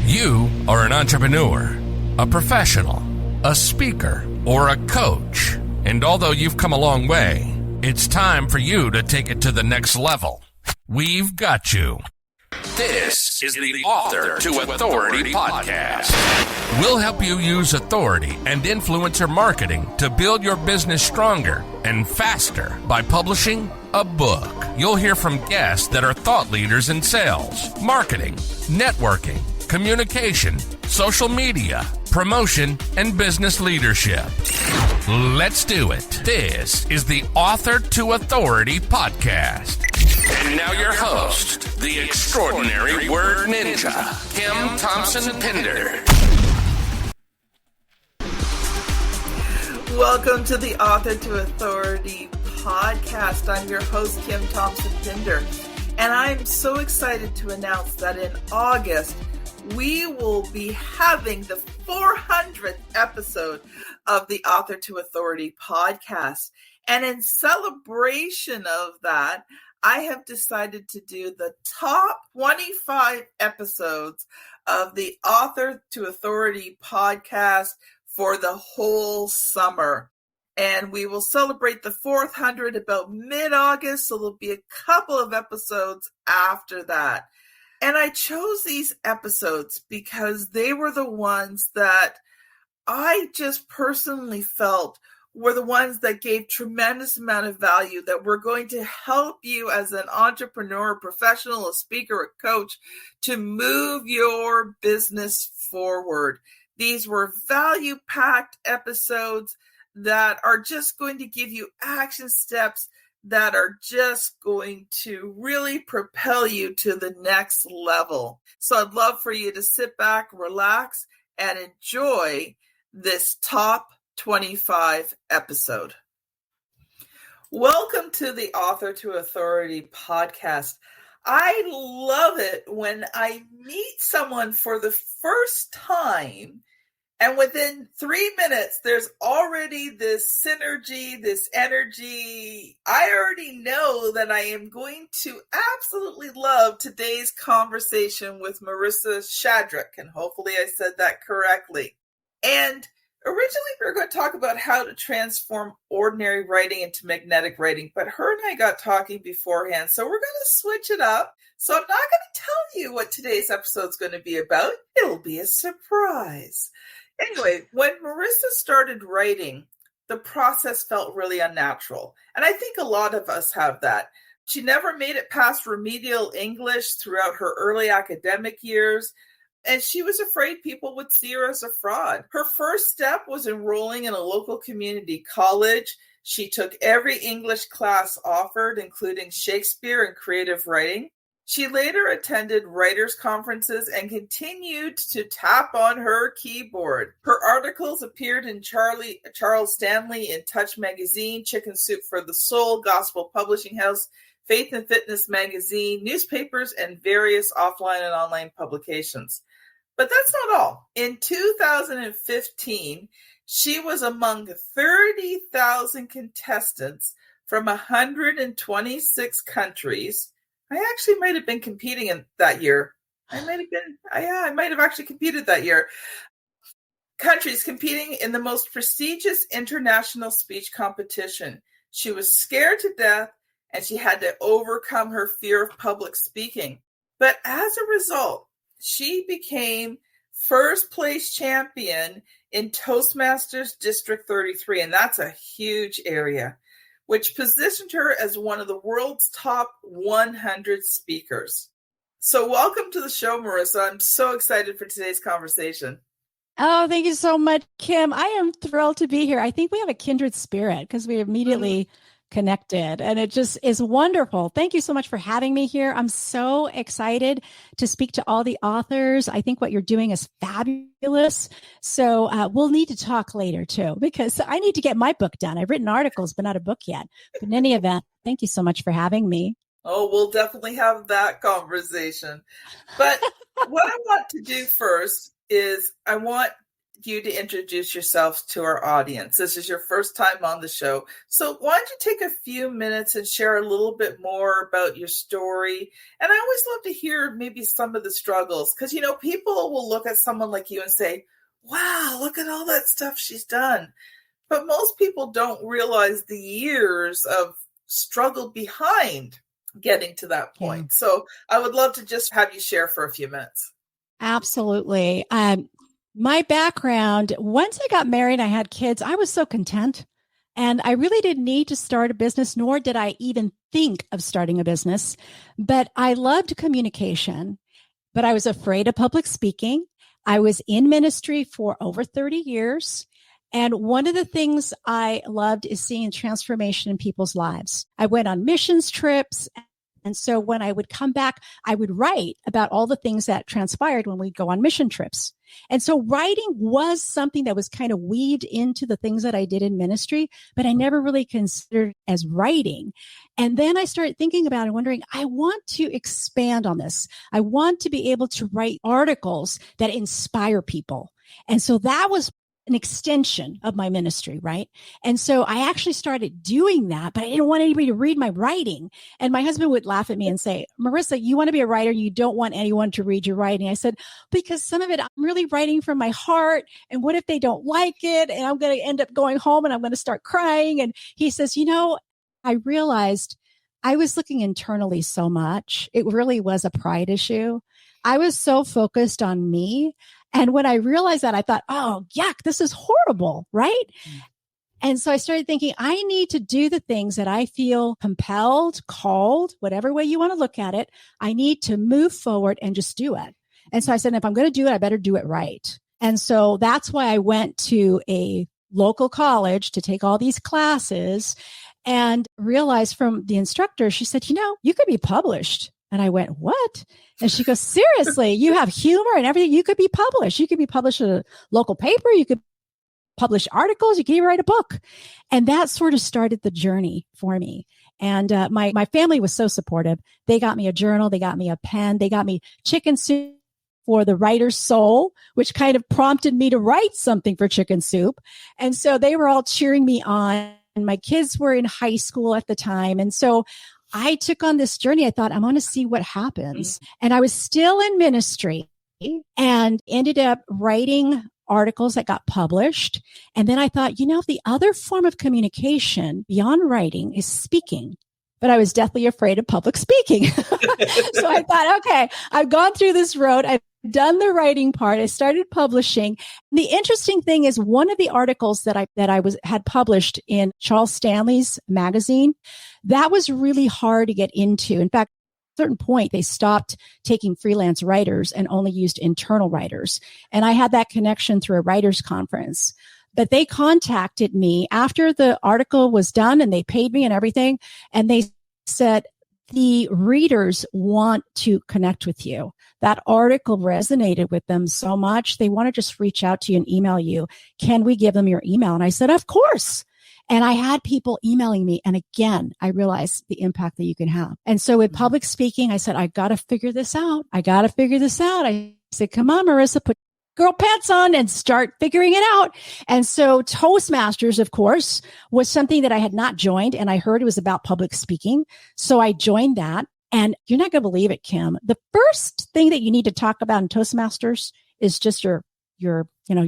You are an entrepreneur, a professional, a speaker, or a coach. And although you've come a long way, it's time for you to take it to the next level. We've got you. This is the Author to Authority podcast. We'll help you use authority and influencer marketing to build your business stronger and faster by publishing a book. You'll hear from guests that are thought leaders in sales, marketing, networking, communication, social media, promotion, and business leadership. Let's do it. This is the Author to Authority podcast. And now your host, the extraordinary word ninja, Kim Thompson-Pinder. Welcome to the Author to Authority podcast. I'm your host, Kim Thompson-Pinder, and I'm so excited to announce that in August, we will be having the 400th episode of the Author to Authority podcast. And in celebration of that, I have decided to do the top 25 episodes of the Author to Authority podcast for the whole summer. And we will celebrate the 400 about mid-August, so there'll be a couple of episodes after that. And I chose these episodes because they were the ones that I just personally felt were the ones that gave tremendous amount of value, that were going to help you as an entrepreneur, a professional, a speaker, a coach to move your business forward. These were value-packed episodes that are just going to give you action steps that are just going to really propel you to the next level. So I'd love for you to sit back, relax, and enjoy this top 25 episode. Welcome to the Author to Authority podcast. I love it when I meet someone for the first time, and within 3 minutes, there's already this synergy, this energy. I already know that I am going to absolutely love today's conversation with Marisa Shadrick, and hopefully I said that correctly. And originally, we were going to talk about how to transform ordinary writing into magnetic writing, but her and I got talking beforehand, so we're going to switch it up. So I'm not going to tell you what today's episode is going to be about. It'll be a surprise. Anyway, when Marisa started writing, the process felt really unnatural, and I think a lot of us have that. She never made it past remedial English throughout her early academic years, and she was afraid people would see her as a fraud. Her first step was enrolling in a local community college. She took every English class offered, including Shakespeare and creative writing. She later attended writers' conferences and continued to tap on her keyboard. Her articles appeared in Charles Stanley in Touch Magazine, Chicken Soup for the Soul, Gospel Publishing House, Faith and Fitness Magazine, newspapers, and various offline and online publications. But that's not all. In 2015, she was among 30,000 contestants from 126 countries. I actually might have been competing in that year. I might have actually competed that year. Countries competing in the most prestigious international speech competition. She was scared to death, and she had to overcome her fear of public speaking. But as a result, she became first place champion in Toastmasters District 33, and that's a huge area, which positioned her as one of the world's top 100 speakers. So welcome to the show, Marisa. I'm so excited for today's conversation. Oh, thank you so much, Kim. I am thrilled to be here. I think we have a kindred spirit because we immediately connected, and it just is wonderful. Thank you so much for having me here. I'm so excited to speak to all the authors. I think what you're doing is fabulous. So we'll need to talk later too, because I need to get my book done. I've written articles, but not a book yet. But in any event, thank you so much for having me. Oh, we'll definitely have that conversation. But what I want to do first is I want you to introduce yourself to our audience. This is your first time on the show. So why don't you take a few minutes and share a little bit more about your story? And I always love to hear maybe some of the struggles, because, people will look at someone like you and say, wow, look at all that stuff she's done. But most people don't realize the years of struggle behind getting to that point. Yeah. So I would love to just have you share for a few minutes. Absolutely. My background, once I got married, I had kids, I was so content. And I really didn't need to start a business, nor did I even think of starting a business. But I loved communication, but I was afraid of public speaking. I was in ministry for over 30 years. And one of the things I loved is seeing transformation in people's lives. I went on missions trips. And so when I would come back, I would write about all the things that transpired when we'd go on mission trips. And so writing was something that was kind of weaved into the things that I did in ministry, but I never really considered as writing. And then I started thinking about it, wondering, I want to expand on this. I want to be able to write articles that inspire people. And so that was an extension of my ministry, right? And so I actually started doing that, but I didn't want anybody to read my writing. And my husband would laugh at me and say, Marisa, you want to be a writer. You don't want anyone to read your writing. I said, because some of it, I'm really writing from my heart. And what if they don't like it? And I'm going to end up going home and I'm going to start crying. And he says, I realized I was looking internally so much. It really was a pride issue. I was so focused on me. And when I realized that, I thought, oh, yuck, this is horrible, right? And so I started thinking, I need to do the things that I feel compelled, called, whatever way you want to look at it. I need to move forward and just do it. And so I said, if I'm going to do it, I better do it right. And so that's why I went to a local college to take all these classes and realized from the instructor, she said, you could be published. And I went, what? And she goes, seriously, you have humor and everything. You could be published. You could be published in a local paper. You could publish articles. You could even write a book. And that sort of started the journey for me. And my family was so supportive. They got me a journal. They got me a pen. They got me chicken soup for the writer's soul, which kind of prompted me to write something for Chicken Soup. And so they were all cheering me on. And my kids were in high school at the time. And so I took on this journey. I thought, I'm going to see what happens. And I was still in ministry and ended up writing articles that got published. And then I thought, the other form of communication beyond writing is speaking. But I was deathly afraid of public speaking. So I thought, okay, I've gone through this road. I've done the writing part. I started publishing. The interesting thing is one of the articles that I had published in Charles Stanley's magazine, that was really hard to get into. In fact, at a certain point, they stopped taking freelance writers and only used internal writers. And I had that connection through a writers conference. But they contacted me after the article was done and they paid me and everything. And they said, the readers want to connect with you. That article resonated with them so much. They want to just reach out to you and email you. Can we give them your email? And I said, of course. And I had people emailing me. And again, I realized the impact that you can have. And so with public speaking, I said, I got to figure this out. I said, come on, Marisa, put girl pants on and start figuring it out. And so Toastmasters, of course, was something that I had not joined. And I heard it was about public speaking. So I joined that. And you're not going to believe it, Kim. The first thing that you need to talk about in Toastmasters is just your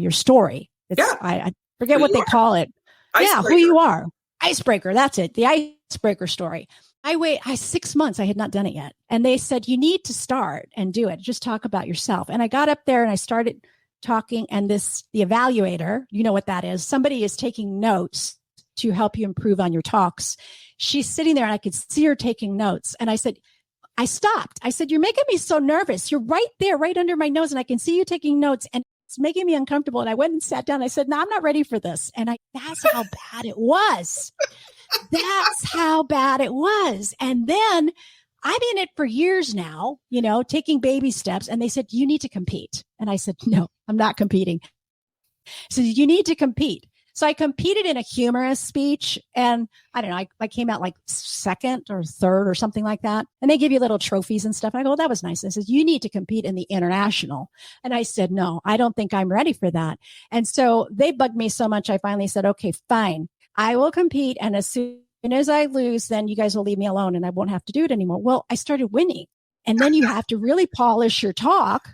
story. I forget what they call it. Icebreaker. Who you are. Icebreaker. That's it. The icebreaker story. 6 months. I had not done it yet. And they said, you need to start and do it. Just talk about yourself. And I got up there and I started talking. And the evaluator, you know what that is. Somebody is taking notes to help you improve on your talks. She's sitting there and I could see her taking notes. And I stopped. I said, you're making me so nervous. You're right there, right under my nose. And I can see you taking notes. And it's making me uncomfortable. And I went and sat down. I said, no, I'm not ready for this. And that's how bad it was. And then I'm in it for years now, taking baby steps. And they said, you need to compete. And I said, no, I'm not competing. So you need to compete. So I competed in a humorous speech, and I don't know, I came out like second or third or something like that. And they give you little trophies and stuff. And I go, well, that was nice. And I said, you need to compete in the international. And I said, no, I don't think I'm ready for that. And so they bugged me so much. I finally said, okay, fine. I will compete. And as soon as I lose, then you guys will leave me alone and I won't have to do it anymore. Well, I started winning. And then you have to really polish your talk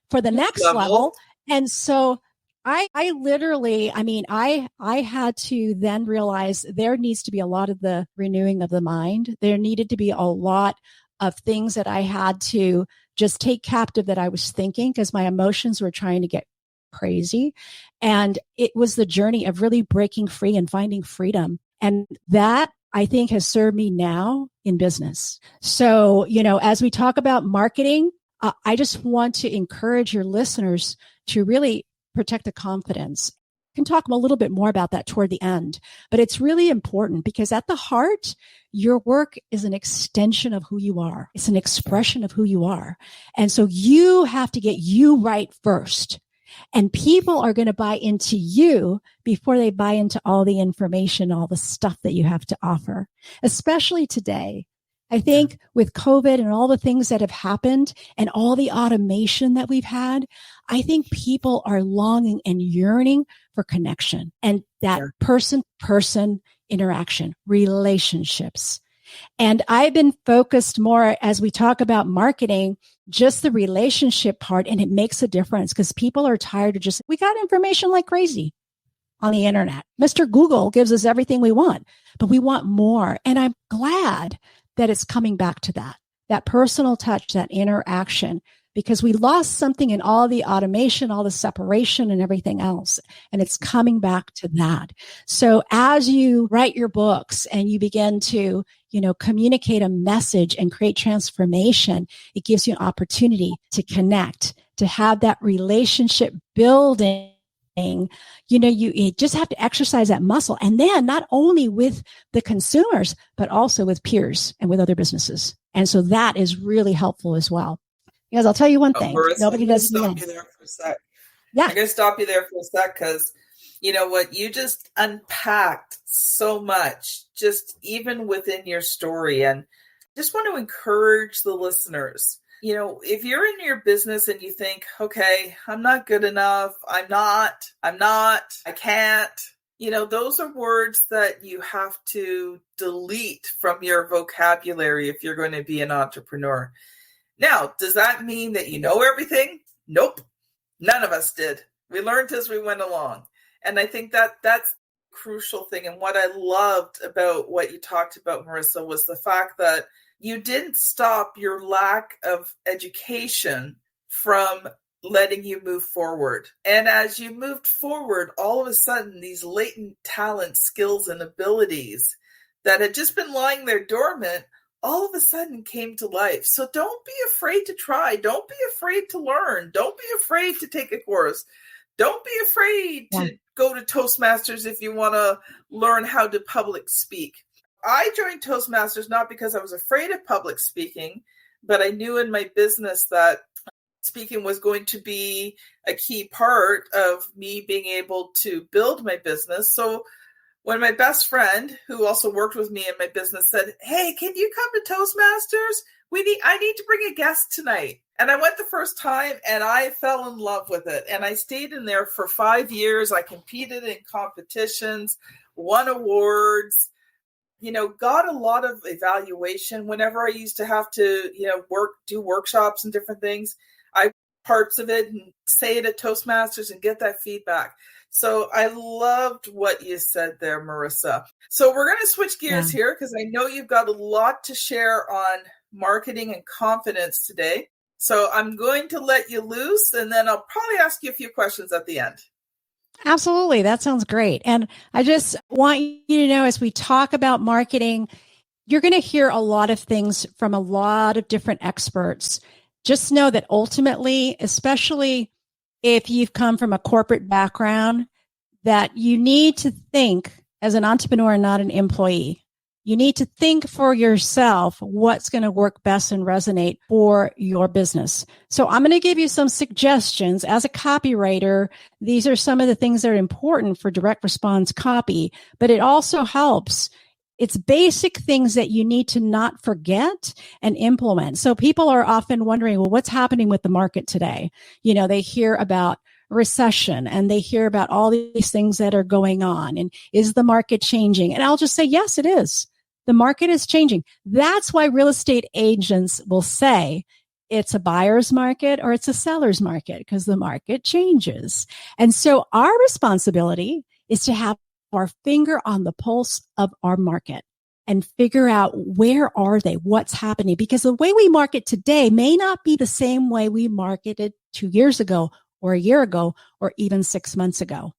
for the next level. And so I literally, I mean, I had to then realize there needs to be a lot of the renewing of the mind. There needed to be a lot of things that I had to just take captive that I was thinking because my emotions were trying to get crazy. And it was the journey of really breaking free and finding freedom. And that I think has served me now in business. So, as we talk about marketing, I just want to encourage your listeners to really protect the confidence. I can talk a little bit more about that toward the end, but it's really important because at the heart, your work is an extension of who you are. It's an expression of who you are. And so you have to get you right first. And people are going to buy into you before they buy into all the information, all the stuff that you have to offer, especially today. I think with COVID and all the things that have happened and all the automation that we've had, I think people are longing and yearning for connection and that person-person interaction, relationships. And I've been focused more as we talk about marketing, just the relationship part, and it makes a difference because people are tired of we got information like crazy on the internet. Mr. Google gives us everything we want, but we want more. And I'm glad that it's coming back to that personal touch, that interaction, because we lost something in all the automation, all the separation and everything else. And it's coming back to that. So as you write your books and you begin to, communicate a message and create transformation, it gives you an opportunity to connect, to have that relationship building. You just have to exercise that muscle. And then not only with the consumers, but also with peers and with other businesses. And so that is really helpful as well. Because I'll tell you one thing. Marisa, nobody does stop you there for a sec. Yeah. I'm going to stop you there for a sec because you know what? You just unpacked so much, just even within your story. And just want to encourage the listeners. If you're in your business and you think, okay, I'm not good enough, I'm not, I can't, those are words that you have to delete from your vocabulary if you're going to be an entrepreneur. Now, does that mean that you know everything? Nope. None of us did. We learned as we went along. And I think that that's a crucial thing. And what I loved about what you talked about, Marisa, was the fact that you didn't stop your lack of education from letting you move forward. And as you moved forward, all of a sudden, these latent talents, skills, and abilities that had just been lying there dormant, all of a sudden came to life. So don't be afraid to try. Don't be afraid to learn. Don't be afraid to take a course. Don't be afraid to go to Toastmasters if you want to learn how to public speak. I joined Toastmasters not because I was afraid of public speaking, but I knew in my business that speaking was going to be a key part of me being able to build my business. So when my best friend, who also worked with me in my business, said, "Hey, can you come to Toastmasters? I need to bring a guest tonight." And I went the first time and I fell in love with it. And I stayed in there for 5 years. I competed in competitions, won awards, got a lot of evaluation whenever I used to have to, do workshops and different things. I parts of it and say it at Toastmasters and get that feedback. So I loved what you said there, Marisa. So we're going to switch gears here because I know you've got a lot to share on marketing and confidence today. So I'm going to let you loose and then I'll probably ask you a few questions at the end. Absolutely. That sounds great. And I just want you to know, as we talk about marketing, you're going to hear a lot of things from a lot of different experts. Just know that ultimately, especially if you've come from a corporate background, that you need to think as an entrepreneur, not an employee. You need to think for yourself what's going to work best and resonate for your business. So I'm going to give you some suggestions. As a copywriter, these are some of the things that are important for direct response copy, but it also helps. It's basic things that you need to not forget and implement. So people are often wondering, well, what's happening with the market today? You know, they hear about recession and they hear about all these things that are going on. And is the market changing? And I'll just say, yes, it is. The market is changing. That's why real estate agents will say it's a buyer's market or it's a seller's market, because the market changes. And so our responsibility is to have our finger on the pulse of our market and figure out where are they, what's happening, because the way we market today may not be the same way we marketed 2 years ago or a year ago or even 6 months ago.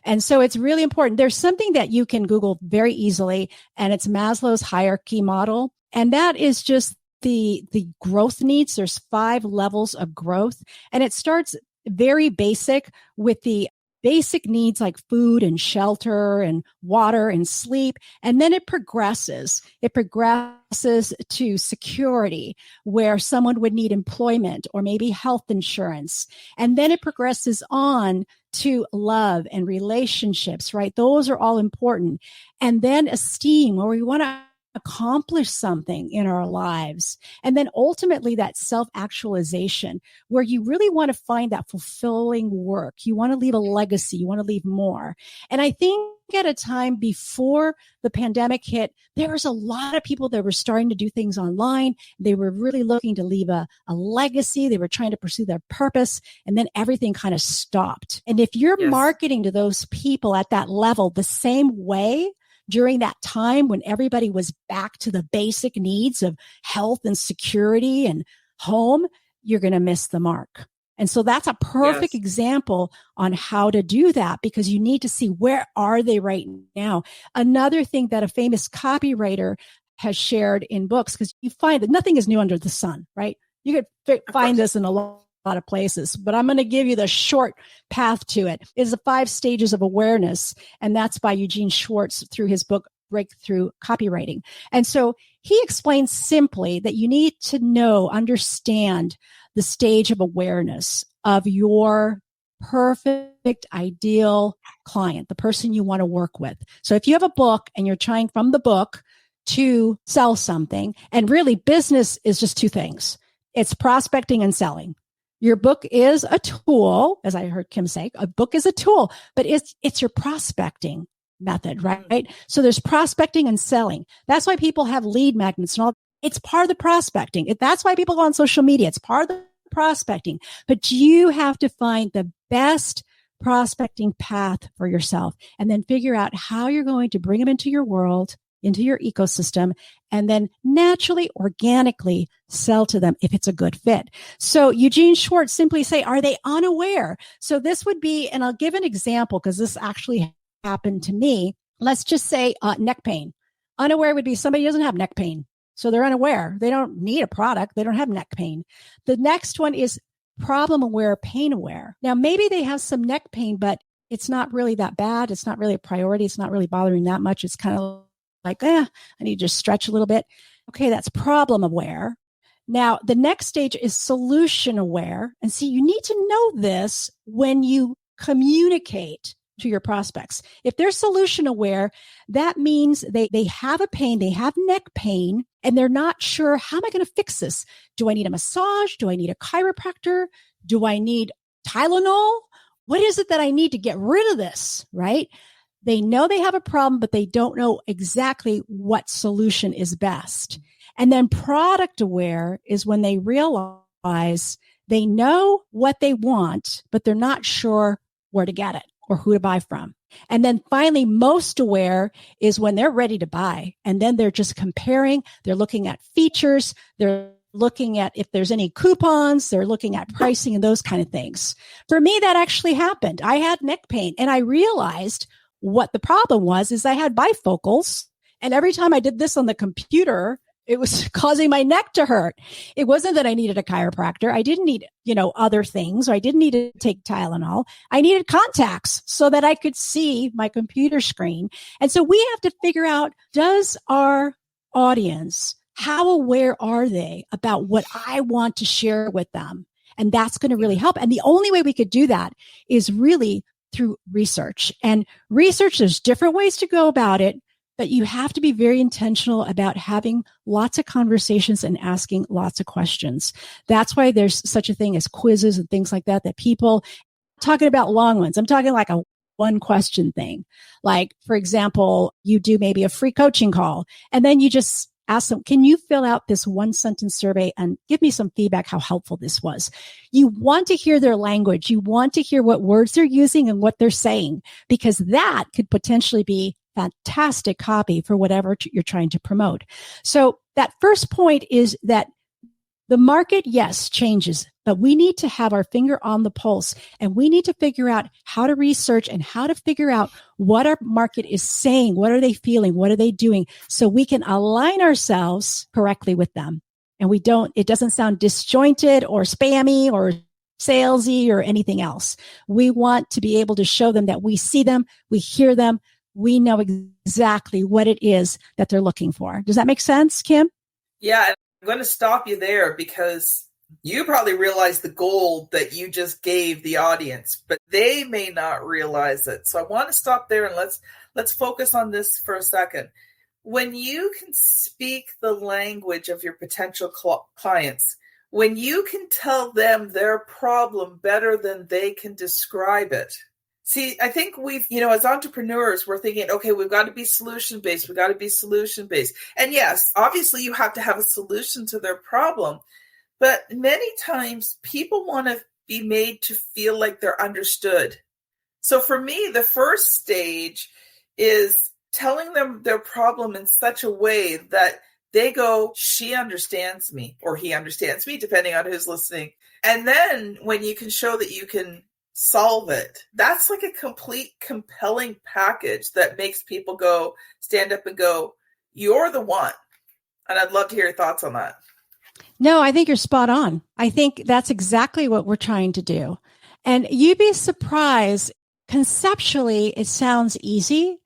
And so it's really important. There's something that you can Google very easily, and it's Maslow's hierarchy model. And that is just the growth needs. There's 5 levels of growth, and it starts very basic with the basic needs like food and shelter and water and sleep. And then it progresses. It progresses to security, where someone would need employment or maybe health insurance. And then it progresses on to love and relationships, right? Those are all important. And then esteem, where we want to accomplish something in our lives. And then ultimately that self-actualization, where you really want to find that fulfilling work. You want to leave a legacy. You want to leave more. And I think at a time before the pandemic hit, there was a lot of people that were starting to do things online. They were really looking to leave a legacy. They were trying to pursue their purpose. And then everything kind of stopped. And if you're marketing to those people at that level the same way, during that time when everybody was back to the basic needs of health and security and home, you're going to miss the mark. And so that's a perfect example on how to do that, because you need to see where are they right now. Another thing that a famous copywriter has shared in books, because you find that nothing is new under the sun, right? You could find this in a lot of places, but I'm going to give you the short path to it. It's the 5 stages of awareness. And that's by Eugene Schwartz through his book, Breakthrough Copywriting. And so he explains simply that you need to understand the stage of awareness of your perfect ideal client, the person you want to work with. So if you have a book and you're trying from the book to sell something, and really business is just 2 things. It's prospecting and selling. Your book is a tool, as I heard Kim say, a book is a tool, but it's your prospecting method, right? So there's prospecting and selling. That's why people have lead magnets and all. It's part of the prospecting. That's why people go on social media. It's part of the prospecting, but you have to find the best prospecting path for yourself and then figure out how you're going to bring them into your world, into your ecosystem, and then naturally, organically sell to them if it's a good fit. So Eugene Schwartz simply say, are they unaware? So this would be, and I'll give an example because this actually happened to me. Let's just say neck pain. Unaware would be somebody who doesn't have neck pain. So they're unaware. They don't need a product. They don't have neck pain. The next one is problem aware, pain aware. Now, maybe they have some neck pain, but it's not really that bad. It's not really a priority. It's not really bothering that much. It's kind of like, I need to just stretch a little bit. Okay, that's problem aware. Now, the next stage is solution aware. And see, you need to know this when you communicate to your prospects. If they're solution aware, that means they have a pain, they have neck pain, and they're not sure, how am I going to fix this? Do I need a massage? Do I need a chiropractor? Do I need Tylenol? What is it that I need to get rid of this, right? They know they have a problem, but they don't know exactly what solution is best. And then product aware is when they realize they know what they want, but they're not sure where to get it or who to buy from. And then finally, most aware is when they're ready to buy. And then they're just comparing. They're looking at features. They're looking at if there's any coupons. They're looking at pricing and those kind of things. For me, that actually happened. I had neck pain and I realized what the problem was is I had bifocals. And every time I did this on the computer, It was causing my neck to hurt. It wasn't that I needed a chiropractor. I didn't need, other things. Or I didn't need to take Tylenol. I needed contacts so that I could see my computer screen. And so we have to figure out, does our audience, how aware are they about what I want to share with them? And that's going to really help. And the only way we could do that is really through research. And research, there's different ways to go about it, but you have to be very intentional about having lots of conversations and asking lots of questions. That's why there's such a thing as quizzes and things like that people talking about long ones. I'm talking like a one question thing. Like, for example, you do maybe a free coaching call and then you just ask them, can you fill out this one sentence survey and give me some feedback how helpful this was? You want to hear their language. You want to hear what words they're using and what they're saying, because that could potentially be fantastic copy for whatever you're trying to promote. So that first point is that the market, yes, changes, but we need to have our finger on the pulse, and we need to figure out how to research and how to figure out what our market is saying. What are they feeling? What are they doing? So we can align ourselves correctly with them. And it doesn't sound disjointed or spammy or salesy or anything else. We want to be able to show them that we see them, we hear them, we know exactly what it is that they're looking for. Does that make sense, Kim? Yeah, I'm going to stop you there because you probably realize the gold that you just gave the audience, but they may not realize it. So I want to stop there and let's focus on this for a second. When you can speak the language of your potential clients, when you can tell them their problem better than they can describe it. See, I think as entrepreneurs, we're thinking, okay, we've got to be solution-based. We've got to be solution-based. And yes, obviously you have to have a solution to their problem. But many times people want to be made to feel like they're understood. So for me, the first stage is telling them their problem in such a way that they go, she understands me, or he understands me, depending on who's listening. And then when you can show that you can solve it, that's like a complete compelling package that makes people stand up and go, you're the one. And I'd love to hear your thoughts on that. No, I think you're spot on. I think that's exactly what we're trying to do. And you'd be surprised, conceptually, it sounds easy,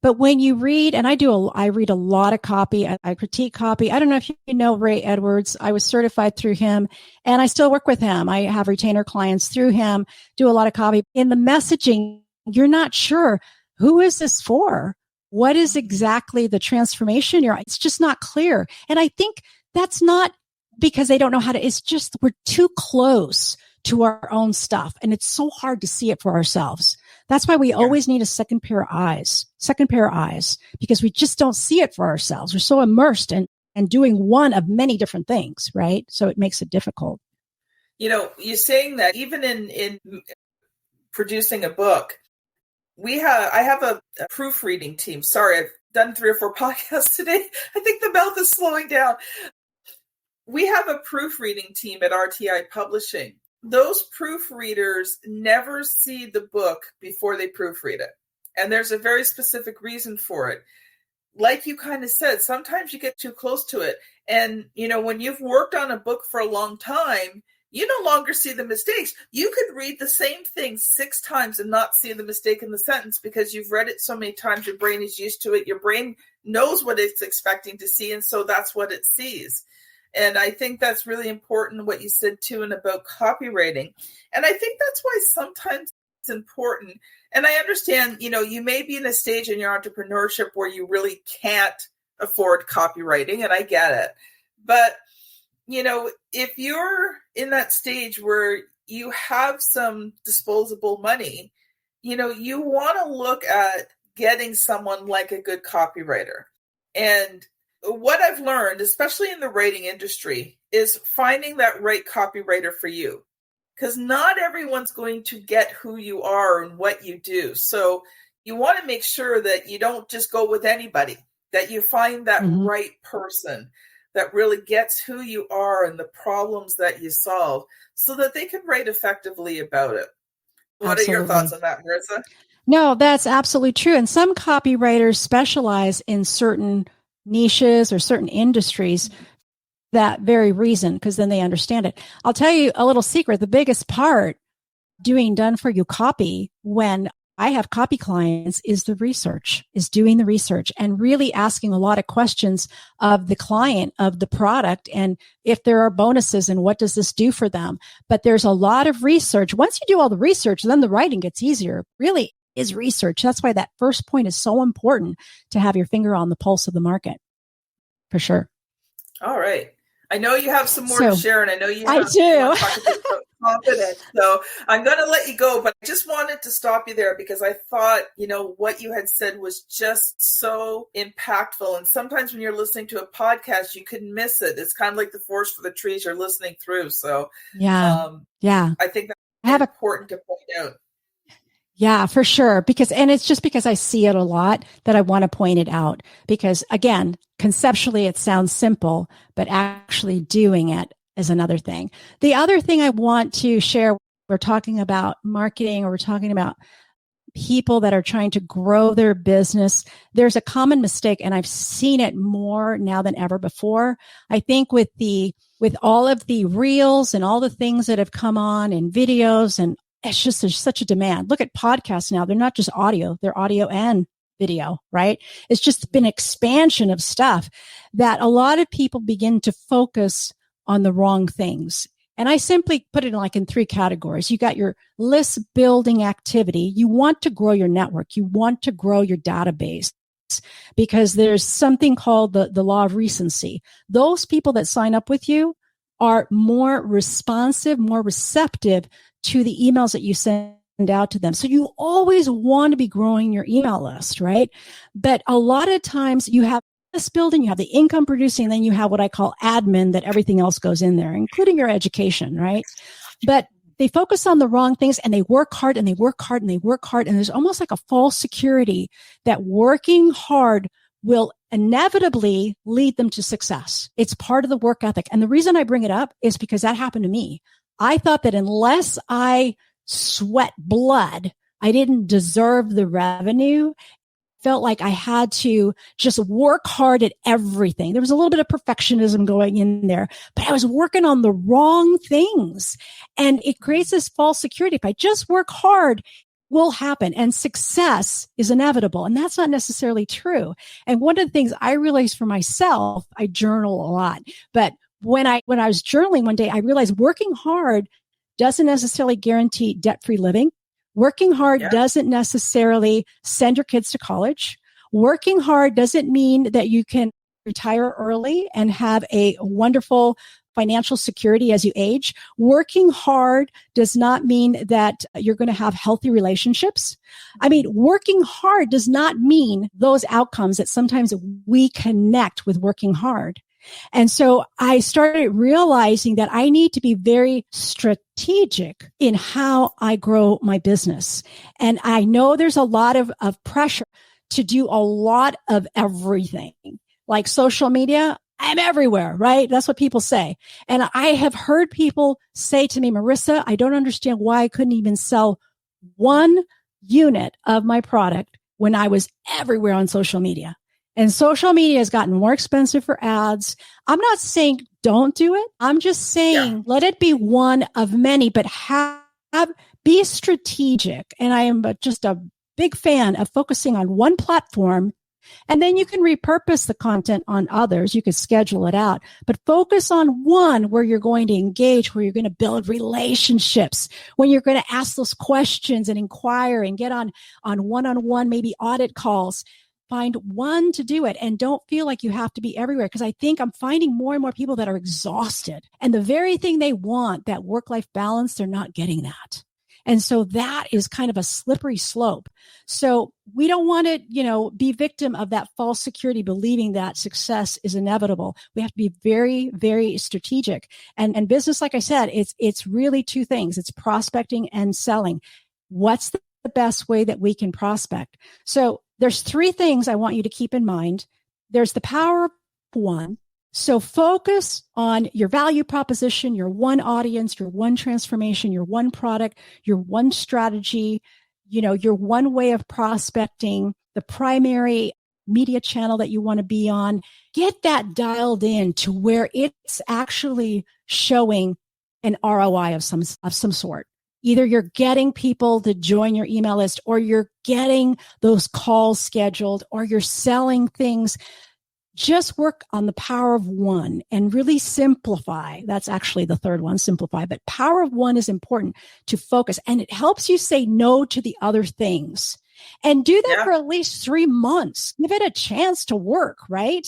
but when you read, and I read a lot of copy, I critique copy. I don't know if you know Ray Edwards. I was certified through him and I still work with him. I have retainer clients through him, do a lot of copy. In the messaging, you're not sure, who is this for? What is exactly the transformation? It's just not clear. And I think that's not because they don't know how to, it's just we're too close to our own stuff. And it's so hard to see it for ourselves. That's why we always need a second pair of eyes, because we just don't see it for ourselves. We're so immersed and doing one of many different things, right? So it makes it difficult. You're saying that even in producing a book, I have a proofreading team. Sorry, I've done 3 or 4 podcasts today. I think the mouth is slowing down. We have a proofreading team at RTI Publishing. Those proofreaders never see the book before they proofread it. And there's a very specific reason for it. Like you kind of said, sometimes you get too close to it. And, when you've worked on a book for a long time, you no longer see the mistakes. You could read the same thing 6 times and not see the mistake in the sentence because you've read it so many times. Your brain is used to it. Your brain knows what it's expecting to see. And so that's what it sees. And I think that's really important, what you said too, and about copywriting. And I think that's why sometimes it's important. And I understand, you may be in a stage in your entrepreneurship where you really can't afford copywriting, and I get it. But, if you're in that stage where you have some disposable money, you want to look at getting someone like a good copywriter. And what I've learned, especially in the writing industry, is finding that right copywriter for you. Because not everyone's going to get who you are and what you do. So you want to make sure that you don't just go with anybody, that you find that right person that really gets who you are and the problems that you solve so that they can write effectively about it. What are your thoughts on that, Marisa? No, that's absolutely true. And some copywriters specialize in certain niches or certain industries that very reason, because then they understand it. I'll tell you a little secret. The biggest part doing done for you copy when I have copy clients is doing the research and really asking a lot of questions of the client, of the product, and if there are bonuses and what does this do for them. But there's a lot of research. Once you do all the research, then the writing gets easier. Really is research. That's why that first point is so important, to have your finger on the pulse of the market. For sure. All right. I know you have some more to share, and I know you I have do. confidence. So I'm going to let you go, but I just wanted to stop you there because I thought, what you had said was just so impactful. And sometimes when you're listening to a podcast, you can miss it. It's kind of like the forest for the trees you're listening through. So yeah. I think that's important to point out. Yeah, for sure. And it's just because I see it a lot that I want to point it out, because again, conceptually it sounds simple, but actually doing it is another thing. The other thing I want to share, we're talking about marketing, or we're talking about people that are trying to grow their business. There's a common mistake, and I've seen it more now than ever before. I think with all of the reels and all the things that have come on and videos, and it's just, there's such a demand. Look at podcasts now. They're not just audio, they're audio and video, right? It's just been expansion of stuff that a lot of people begin to focus on the wrong things. And I simply put it in 3 categories. You got your list building activity. You want to grow your network. You want to grow your database, because there's something called the law of recency. Those people that sign up with you are more responsive, more receptive to the emails that you send out to them. So you always want to be growing your email list, right? But a lot of times you have this building, you have the income producing, and then you have what I call admin, that everything else goes in there, including your education, right? But they focus on the wrong things, and they work hard and they work hard and they work hard. And there's almost like a false security that working hard will inevitably lead them to success. It's part of the work ethic. And the reason I bring it up is because that happened to me. I thought that unless I sweat blood, I didn't deserve the revenue. Felt like I had to just work hard at everything. There was a little bit of perfectionism going in there, but I was working on the wrong things. And it creates this false security. If I just work hard, will happen, and success is inevitable. And that's not necessarily true. And one of the things I realized for myself, I journal a lot, but when I was journaling one day, I realized working hard doesn't necessarily guarantee debt-free living. Working hard doesn't necessarily send your kids to college. Working hard doesn't mean that you can retire early and have a wonderful financial security as you age. Working hard does not mean that you're going to have healthy relationships. I mean, working hard does not mean those outcomes that sometimes we connect with working hard. And so I started realizing that I need to be very strategic in how I grow my business. And I know there's a lot of pressure to do a lot of everything. Like social media, I'm everywhere, right? That's what people say. And I have heard people say to me, Marisa, I don't understand why I couldn't even sell one unit of my product when I was everywhere on social media. And social media has gotten more expensive for ads. I'm not saying don't do it. I'm just saying let it be one of many, but be strategic. And I am just a big fan of focusing on one platform. And then you can repurpose the content on others. You could schedule it out, but focus on one where you're going to engage, where you're going to build relationships, when you're going to ask those questions and inquire and get on one-on-one, maybe audit calls. Find one to do it, and don't feel like you have to be everywhere. Because I think I'm finding more and more people that are exhausted, and the very thing they want, that work-life balance, they're not getting that. And so that is kind of a slippery slope. So we don't want to, be victim of that false security, believing that success is inevitable. We have to be very, very strategic. And business, like I said, it's really 2 things. It's prospecting and selling. What's the best way that we can prospect? So there's 3 things I want you to keep in mind. There's the power of one. So focus on your value proposition, your one audience, your one transformation, your one product, your one strategy, your one way of prospecting, the primary media channel that you want to be on. Get that dialed in to where it's actually showing an ROI of some sort. Either you're getting people to join your email list, or you're getting those calls scheduled, or you're selling things. Just work on the power of one and really simplify. That's actually the third one, simplify. But power of one is important to focus, and it helps you say no to the other things. And do that for at least 3 months. Give it a chance to work, right?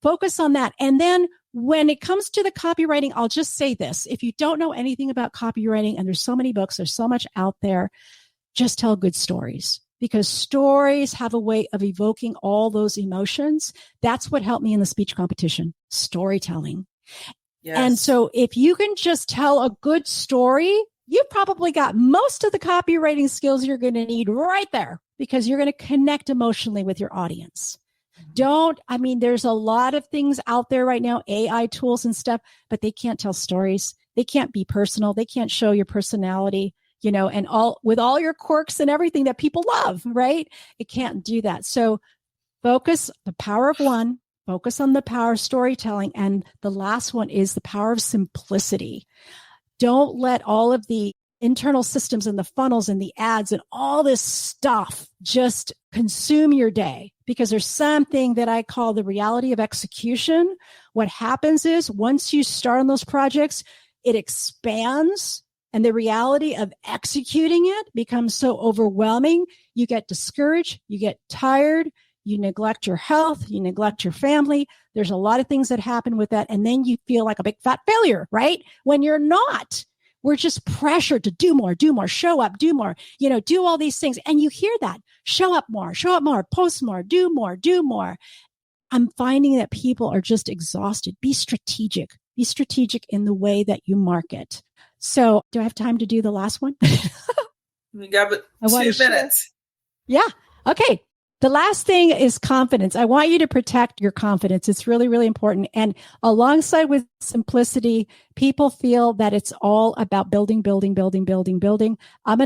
Focus on that. And then when it comes to the copywriting, I'll just say this. If you don't know anything about copywriting, and there's so many books, there's so much out there, just tell good stories, because stories have a way of evoking all those emotions. That's what helped me in the speech competition, storytelling. Yes. And so if you can just tell a good story, you've probably got most of the copywriting skills you're going to need right there, because you're going to connect emotionally with your audience. There's a lot of things out there right now, AI tools and stuff, but they can't tell stories. They can't be personal. They can't show your personality, and with all your quirks and everything that people love, right? It can't do that. So focus the power of one, focus on the power of storytelling. And the last one is the power of simplicity. Don't let all of the internal systems and the funnels and the ads and all this stuff just consume your day, because there's something that I call the reality of execution. What happens is once you start on those projects, it expands, and the reality of executing it becomes so overwhelming. You get discouraged, you get tired, you neglect your health, you neglect your family. There's a lot of things that happen with that. And then you feel like a big fat failure, right? When you're not. We're just pressured to do more, show up, do more, do all these things. And you hear that, show up more, post more, do more. I'm finding that people are just exhausted. Be strategic in the way that you market. So do I have time to do the last one? We got 2 minutes. Yeah. Okay. The last thing is confidence. I want you to protect your confidence. It's really, really important. And alongside with simplicity, people feel that it's all about building. I'm going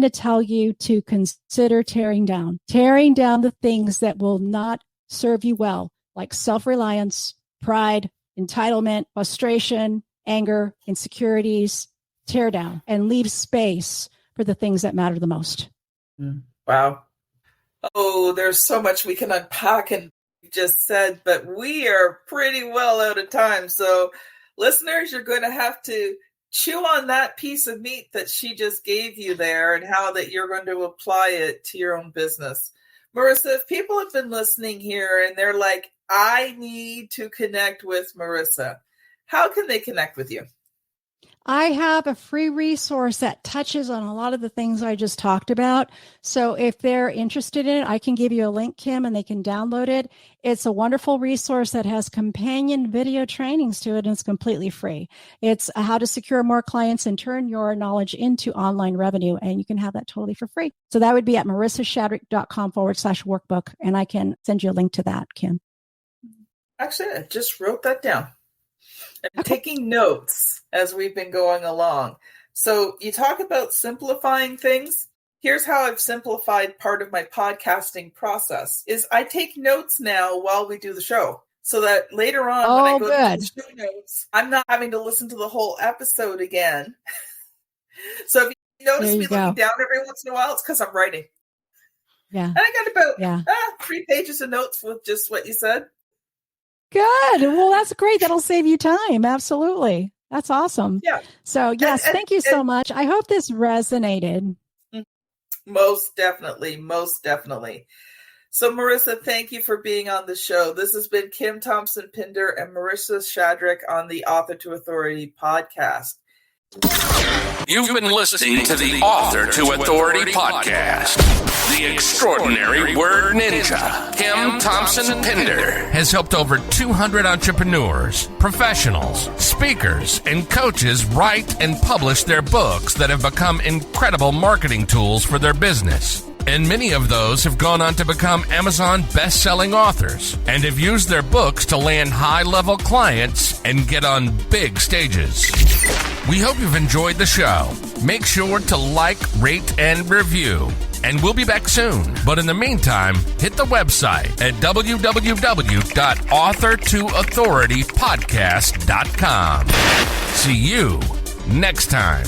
to tell you to consider tearing down the things that will not serve you well, like self-reliance, pride, entitlement, frustration, anger, insecurities. Tear down and leave space for the things that matter the most. Wow. Oh, there's so much we can unpack and just said, but we are pretty well out of time. So listeners, you're going to have to chew on that piece of meat that she just gave you there, and how that you're going to apply it to your own business. Marisa, if people have been listening here and they're like, I need to connect with Marisa, how can they connect with you? I have a free resource that touches on a lot of the things I just talked about. So if they're interested in it, I can give you a link, Kim, and they can download it. It's a wonderful resource that has companion video trainings to it, and it's completely free. It's how to secure more clients and turn your knowledge into online revenue. And you can have that totally for free. So that would be at marissashadrick.com/workbook. And I can send you a link to that, Kim. Actually, I just wrote that down. I'm taking notes as we've been going along. So you talk about simplifying things. Here's how I've simplified part of my podcasting process is I take notes now while we do the show, so that later on when I go to the show notes, I'm not having to listen to the whole episode again. So if you notice me looking down every once in a while, it's because I'm writing. Yeah. And I got about 3 pages of notes with just what you said. Good. Well, that's great. That'll save you time. Absolutely. That's awesome. Yeah. So yes, thank you so much. I hope this resonated. Most definitely. So Marisa, thank you for being on the show. This has been Kim Thompson-Pinder and Marisa Shadrick on the Author to Authority podcast. You've been listening to the Author to Authority podcast. The extraordinary word ninja, Kim Thompson-Pinder, has helped over 200 entrepreneurs, professionals, speakers, and coaches write and publish their books that have become incredible marketing tools for their business. And many of those have gone on to become Amazon best-selling authors and have used their books to land high-level clients and get on big stages. We hope you've enjoyed the show. Make sure to like, rate, and review. and we'll be back soon. But in the meantime, hit the website at www.author2authoritypodcast.com. See you next time.